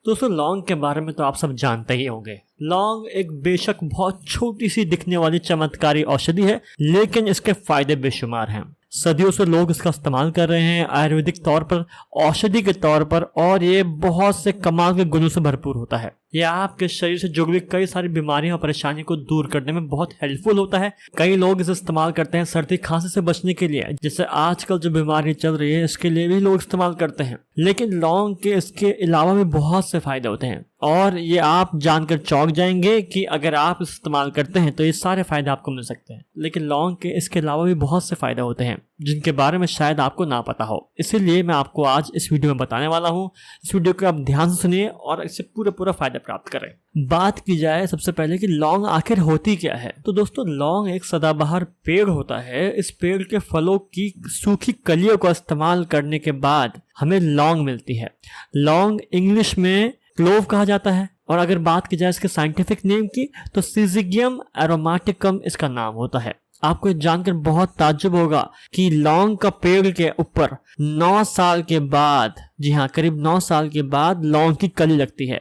दोस्तों लौंग के बारे में तो आप सब जानते ही होंगे। लौंग एक बेशक बहुत छोटी सी दिखने वाली चमत्कारी औषधि है, लेकिन इसके फायदे बेशुमार हैं। सदियों से लोग इसका इस्तेमाल कर रहे हैं आयुर्वेदिक तौर पर, औषधि के तौर पर, और ये बहुत से कमाल के गुणों से भरपूर होता है। ये आपके शरीर से जुड़ी हुई कई सारी बीमारियों और परेशानियों को दूर करने में बहुत हेल्पफुल होता है। कई लोग इसे इस्तेमाल करते हैं सर्दी खांसी से बचने के लिए, जिससे आजकल जो बीमारी चल रही है इसके लिए भी लोग इस्तेमाल करते हैं। लेकिन लौंग के इसके अलावा भी बहुत से फायदे होते हैं, और ये आप जानकर चौंक जाएंगे कि अगर आप इस्तेमाल करते हैं तो ये सारे फायदे आपको मिल सकते हैं। लेकिन लौंग के इसके अलावा भी बहुत से फायदे होते हैं जिनके बारे में शायद आपको ना पता हो, इसीलिए मैं आपको आज इस वीडियो में बताने वाला हूँ। इस वीडियो को आप ध्यान से सुनिए और इससे पूरा फायदा प्राप्त करें। बात की जाए सबसे पहले कि लौंग आखिर होती क्या है, तो दोस्तों लौंग एक सदाबहार पेड़ होता है। इस पेड़ के फलों की सूखी कलियों का इस्तेमाल करने के बाद हमें लौंग मिलती है। लौंग इंग्लिश में क्लोव कहा जाता है, और अगर बात की जाए इसके साइंटिफिक नेम की तो सिजिगियम एरोमेटिकम इसका नाम होता है। आपको ये जानकर बहुत ताज्जुब होगा कि लौंग का पेड़ के ऊपर 9 साल के बाद, जी हाँ करीब 9 साल के बाद लौंग की कली लगती है,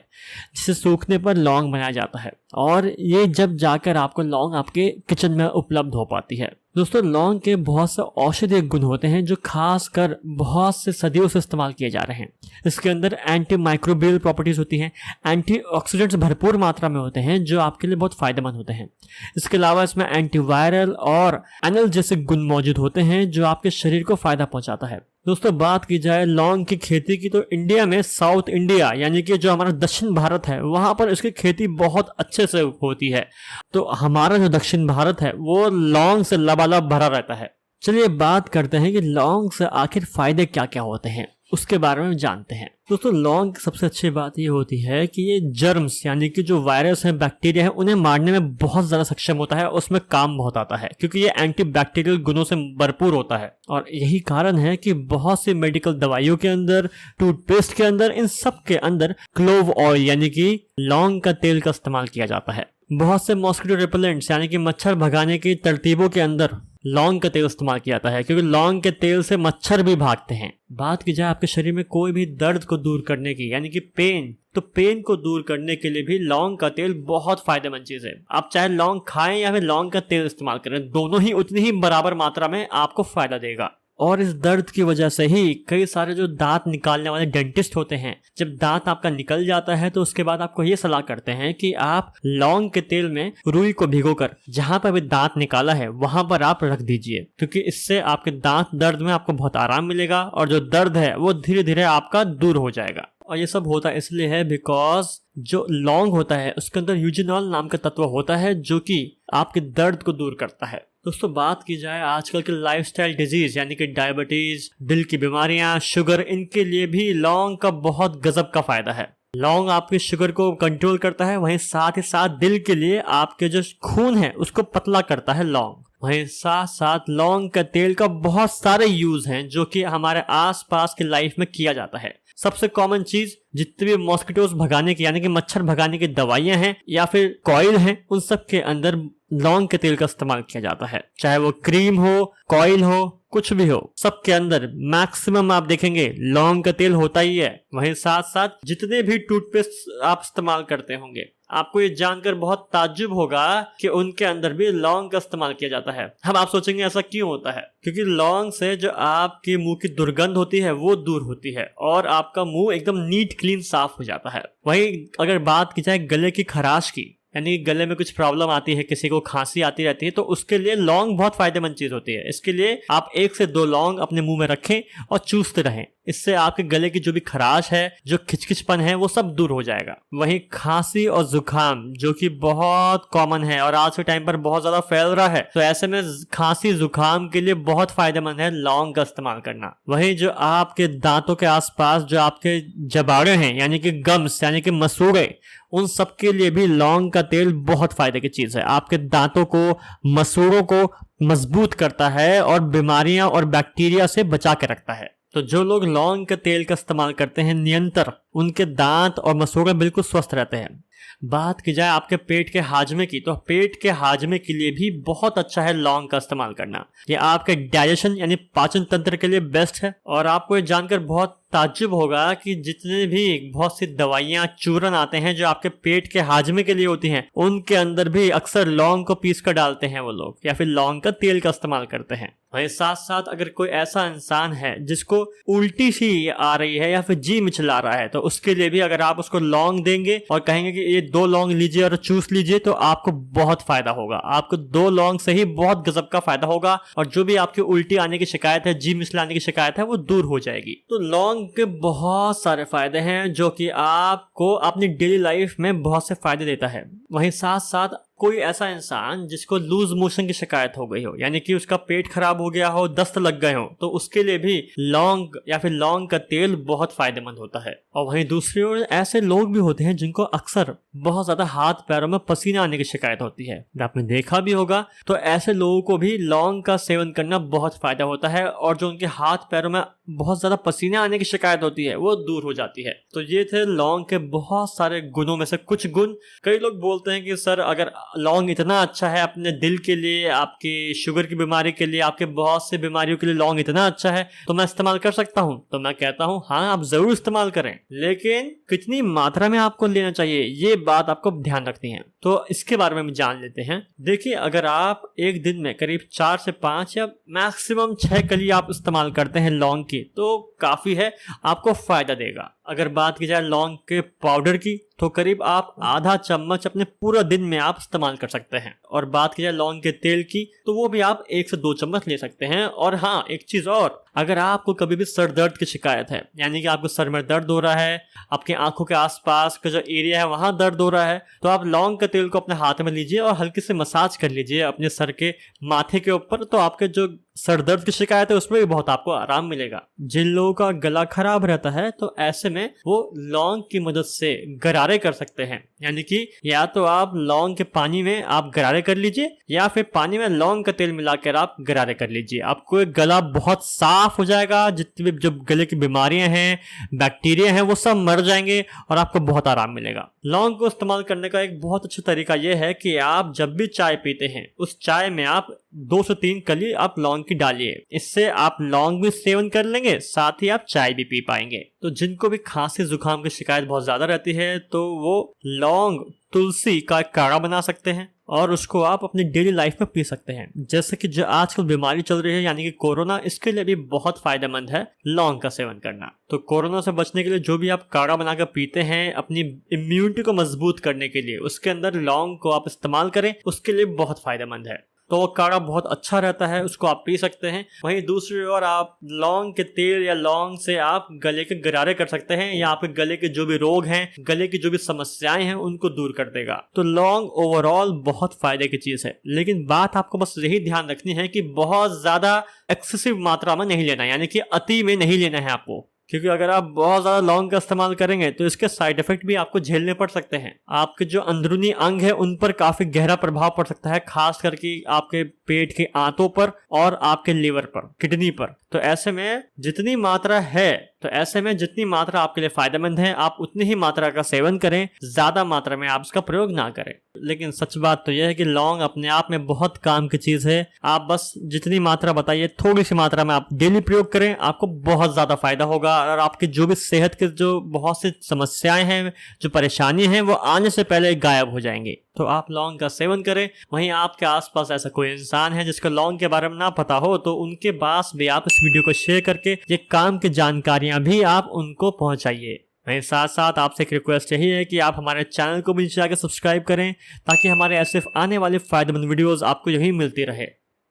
जिसे सूखने पर लौंग बनाया जाता है, और ये जब जाकर आपको लौंग आपके किचन में उपलब्ध हो पाती है। दोस्तों लौंग के बहुत से औषधीय गुण होते हैं जो खासकर बहुत से सदियों से इस्तेमाल किए जा रहे हैं। इसके अंदर एंटी माइक्रोबियल प्रॉपर्टीज होती हैं, एंटीऑक्सीडेंट्स भरपूर मात्रा में होते हैं जो आपके लिए बहुत फायदेमंद होते हैं। इसके अलावा इसमें एंटीवायरल और एनाल्जेसिक गुण मौजूद होते हैं जो आपके शरीर को फायदा पहुंचाता है। दोस्तों बात की जाए लौंग की खेती की तो इंडिया में साउथ इंडिया यानी कि जो हमारा दक्षिण भारत है वहां पर इसकी खेती बहुत अच्छे से होती है। तो हमारा जो दक्षिण भारत है वो लौंग से लबालब भरा रहता है। चलिए बात करते हैं कि लौंग से आखिर फायदे क्या क्या होते हैं, उसके बारे में जानते हैं। दोस्तों लौंग की सबसे अच्छी बात ये होती है कि ये जर्म्स यानी कि जो वायरस है, बैक्टीरिया है, उन्हें मारने में बहुत ज्यादा सक्षम होता है, उसमें काम बहुत आता है क्योंकि ये एंटी बैक्टीरियल गुणों से भरपूर होता है। और यही कारण है कि बहुत सी मेडिकल दवाइयों के अंदर, टूथपेस्ट के अंदर, इन सब के अंदर क्लोव ऑयल यानी कि लौंग का तेल का इस्तेमाल किया जाता है। बहुत से मॉस्किटो रिपेलेंट्स यानी कि मच्छर भगाने की तरतीबों के अंदर लौंग का तेल इस्तेमाल किया जाता है क्योंकि लौंग के तेल से मच्छर भी भागते हैं। बात की जाए आपके शरीर में कोई भी दर्द को दूर करने की यानी कि पेन, तो पेन को दूर करने के लिए भी लौंग का तेल बहुत फायदेमंद चीज है। आप चाहे लौंग खाएं या फिर लौंग का तेल इस्तेमाल करें, दोनों ही उतनी ही बराबर मात्रा में आपको फायदा देगा। और इस दर्द की वजह से ही कई सारे जो दांत निकालने वाले डेंटिस्ट होते हैं, जब दांत आपका निकल जाता है तो उसके बाद आपको ये सलाह करते हैं कि आप लौंग के तेल में रुई को भिगोकर जहां पर भी दांत निकाला है वहां पर आप रख दीजिए, क्योंकि इससे आपके दांत दर्द में आपको बहुत आराम मिलेगा और जो दर्द है वो धीरे धीरे आपका दूर हो जाएगा। और ये सब होता इसलिए है बिकॉज जो लौंग होता है उसके अंदर यूजिनॉल नाम का तत्व होता है जो कि आपके दर्द को दूर करता है। दोस्तों बात की जाए आजकल के लाइफस्टाइल डिजीज यानी कि डायबिटीज, दिल की बीमारियां, शुगर, इनके लिए भी लौंग का बहुत गजब का फायदा है। लौंग आपके शुगर को कंट्रोल करता है, वहीं साथ ही साथ दिल के लिए आपके जो खून है उसको पतला करता है लौंग। वहीं साथ साथ लौंग का तेल का बहुत सारे यूज हैं जो कि हमारे आसपास की लाइफ में किया जाता है। सबसे कॉमन चीज जितने भी मॉस्किटोज भगाने की यानी कि मच्छर भगाने की दवाइयां हैं या फिर कॉइल हैं, उन सब के अंदर लौंग के तेल का इस्तेमाल किया जाता है। चाहे वो क्रीम हो, कॉइल हो, कुछ भी हो, सबके अंदर मैक्सिमम आप देखेंगे लौंग का तेल होता ही है। वहीं साथ साथ जितने भी टूथपेस्ट आप इस्तेमाल करते होंगे, आपको ये जानकर बहुत ताज्जुब होगा कि उनके अंदर भी लौंग का इस्तेमाल किया जाता है। अब आप सोचेंगे ऐसा क्यों होता है, क्योंकि लौंग से जो आपके मुंह की दुर्गंध होती है वो दूर होती है और आपका मुंह एकदम नीट क्लीन साफ हो जाता है। वहीं अगर बात की जाए गले की खराश की, यानी गले में कुछ प्रॉब्लम आती है, किसी को खांसी आती रहती है, तो उसके लिए लौंग बहुत फायदेमंद चीज होती है। इसके लिए आप 1 से 2 लौंग अपने मुंह में रखें और चूसते रहें। इससे आपके गले की जो भी खराश है, जो खिचखिचपन है, वो सब दूर हो जाएगा। वहीं खांसी और जुकाम जो कि बहुत कॉमन है और आज के टाइम पर बहुत ज्यादा फैल रहा है, तो ऐसे में खांसी जुकाम के लिए बहुत फायदेमंद है लौंग का इस्तेमाल करना। वहीं जो आपके दांतों के आसपास जो आपके जबाड़े हैं यानी कि गम्स यानी कि मसूड़े, उन सब के लिए भी लौंग का तेल बहुत फायदे की चीज है। आपके दांतों को, मसूड़ों को मजबूत करता है और बीमारियां और बैक्टीरिया से बचा के रखता है। तो जो लोग लौंग के तेल का इस्तेमाल करते हैं निरंतर, उनके दांत और मसूड़े बिल्कुल स्वस्थ रहते हैं। बात की जाए आपके पेट के हाजमे की, तो पेट के हाजमे के लिए भी बहुत अच्छा है लौंग का इस्तेमाल करना। ये आपके डाइजेशन यानी पाचन तंत्र के लिए बेस्ट है। और आपको ये जानकर बहुत ताज्जुब होगा कि जितने भी बहुत सी दवाइयाँ चूरन आते हैं जो आपके पेट के हाजमे के लिए होती हैं, उनके अंदर भी अक्सर लौंग को पीस कर डालते हैं वो लोग, या फिर लौंग का तेल का इस्तेमाल करते हैं। वहीं साथ साथ अगर कोई ऐसा इंसान है जिसको उल्टी सी आ रही है या फिर जी मिचला रहा है, तो उसके लिए भी अगर आप उसको लौंग देंगे और कहेंगे कि ये 2 लौंग लीजिए और चूस लीजिए, तो आपको बहुत फायदा होगा। आपको 2 लौंग से ही बहुत गजब का फायदा होगा और जो भी आपकी उल्टी आने की शिकायत है, जी मिचलाने की शिकायत है, वो दूर हो जाएगी। तो लौंग के बहुत सारे फायदे हैं जो कि आपको अपनी डेली लाइफ में बहुत से फायदे देता है। वहीं साथ साथ कोई ऐसा इंसान जिसको लूज मोशन की शिकायत हो गई हो, यानी कि उसका पेट खराब हो गया हो, दस्त लग गए हो, तो उसके लिए भी लौंग या फिर लौंग का तेल बहुत फायदेमंद होता है। और वहीं दूसरी ओर ऐसे लोग भी होते हैं जिनको अक्सर बहुत ज्यादा हाथ पैरों में पसीना आने की शिकायत होती है, आपने देखा भी होगा। तो ऐसे लोगों को भी लौंग का सेवन करना बहुत फायदा होता है और जो उनके हाथ पैरों में बहुत ज्यादा पसीना आने की शिकायत होती है वो दूर हो जाती है। तो ये थे लौंग के बहुत सारे गुणों में से कुछ गुण। कई लोग बोलते हैं कि सर अगर लौंग इतना अच्छा है अपने दिल के लिए, आपकी शुगर की बीमारी के लिए, आपके बहुत से बीमारियों के लिए लौंग इतना अच्छा है, तो मैं इस्तेमाल कर सकता हूं। तो मैं कहता हूं हाँ, आप जरूर इस्तेमाल करें, लेकिन कितनी मात्रा में आपको लेना चाहिए ये बात आपको ध्यान रखनी है। तो इसके बारे में जान लेते हैं। देखिए, अगर आप एक दिन में करीब 4 से 5 या मैक्सिमम 6 कली आप इस्तेमाल करते हैं लौंग की, तो काफी है, आपको फायदा देगा। अगर बात की जाए लौंग के पाउडर की, तो करीब आप आधा चम्मच अपने पूरा दिन में आप इस्तेमाल कर सकते हैं। और बात की जाए लौंग के तेल की, तो वो भी आप 1 से 2 चम्मच ले सकते हैं। और हाँ, एक चीज और, अगर आपको कभी भी सर दर्द की शिकायत है, यानी कि आपको सर में दर्द हो रहा है, आपके आंखों के आसपास का जो एरिया है वहां दर्द हो रहा है, तो आप लौंग के तेल को अपने हाथ में लीजिए और हल्के से मसाज कर लीजिए अपने सर के माथे के ऊपर। तो आपके जो सर दर्द की शिकायत है उसमें भी बहुत आपको आराम मिलेगा। जिन लोगों का गला खराब रहता है, तो ऐसे में वो लौंग की मदद से गरारे कर सकते हैं। यानी कि या तो आप लौंग के पानी में आप गरारे कर लीजिए, या फिर पानी में लौंग का तेल मिलाकर आप गरारे कर लीजिए। आपको गला बहुत साफ हो जाएगा, जितनी भी जो गले की बीमारियां हैं, बैक्टीरिया हैं, वो सब मर जाएंगे और आपको बहुत आराम मिलेगा। लौंग को इस्तेमाल करने का एक बहुत अच्छा तरीका यह है कि आप जब भी चाय पीते हैं, उस चाय में आप 2 से 3 कली आप लौंग की डालिए। इससे आप लौंग भी सेवन कर लेंगे, साथ ही आप चाय भी पी पाएंगे। तो जिनको भी खांसी जुकाम की शिकायत बहुत ज्यादा रहती है, तो वो लौंग तुलसी का काढ़ा बना सकते हैं और उसको आप अपनी डेली लाइफ में पी सकते हैं। जैसे कि जो आजकल बीमारी चल रही है यानी कि कोरोना, इसके लिए भी बहुत फायदेमंद है लौंग का सेवन करना। तो कोरोना से बचने के लिए जो भी आप काढ़ा बनाकर पीते हैं अपनी इम्यूनिटी को मजबूत करने के लिए, उसके अंदर लौंग को आप इस्तेमाल करें, उसके लिए बहुत फायदेमंद है। तो वो काढ़ा बहुत अच्छा रहता है, उसको आप पी सकते हैं। वहीं दूसरी ओर आप लौंग के तेल या लौंग से आप गले के गरारे कर सकते हैं, या आपके गले के जो भी रोग हैं, गले की जो भी समस्याएं हैं, उनको दूर कर देगा। तो लौंग ओवरऑल बहुत फायदे की चीज है, लेकिन बात आपको बस यही ध्यान रखनी है कि बहुत ज्यादा एक्सेसिव मात्रा में नहीं लेना है, यानी कि अति में नहीं लेना है आपको। क्योंकि अगर आप बहुत ज्यादा लौंग का इस्तेमाल करेंगे तो इसके साइड इफेक्ट भी आपको झेलने पड़ सकते हैं। आपके जो अंदरूनी अंग है उन पर काफी गहरा प्रभाव पड़ सकता है, खास करके आपके पेट के आंतों पर और आपके लिवर पर, किडनी पर। तो ऐसे में जितनी मात्रा है, तो ऐसे में जितनी मात्रा आपके लिए फायदेमंद है, आप उतनी ही मात्रा का सेवन करें, ज्यादा मात्रा में आप इसका प्रयोग ना करें। लेकिन सच बात तो यह है कि लौंग अपने आप में बहुत काम की चीज है। आप बस जितनी मात्रा बताइए, थोड़ी सी मात्रा में आप डेली प्रयोग करें, आपको बहुत ज्यादा फायदा होगा और आपके जो भी सेहत के जो बहुत सी समस्याएं हैं, जो परेशानी हैं, वो आने से पहले गायब हो जाएंगे। तो आप लौंग का सेवन करें। वहीं आपके आसपास ऐसा कोई इंसान है जिसको लौंग के बारे में ना पता हो, तो उनके पास भी आप इस वीडियो को शेयर करके ये काम की जानकारियां भी आप उनको पहुंचाइए। वहीं साथ साथ आपसे एक रिक्वेस्ट यही है कि आप हमारे चैनल को भी नीचे आकर सब्सक्राइब करें, ताकि हमारे ऐसे आने वाले फायदेमंद वीडियोस आपको यही मिलती रहे।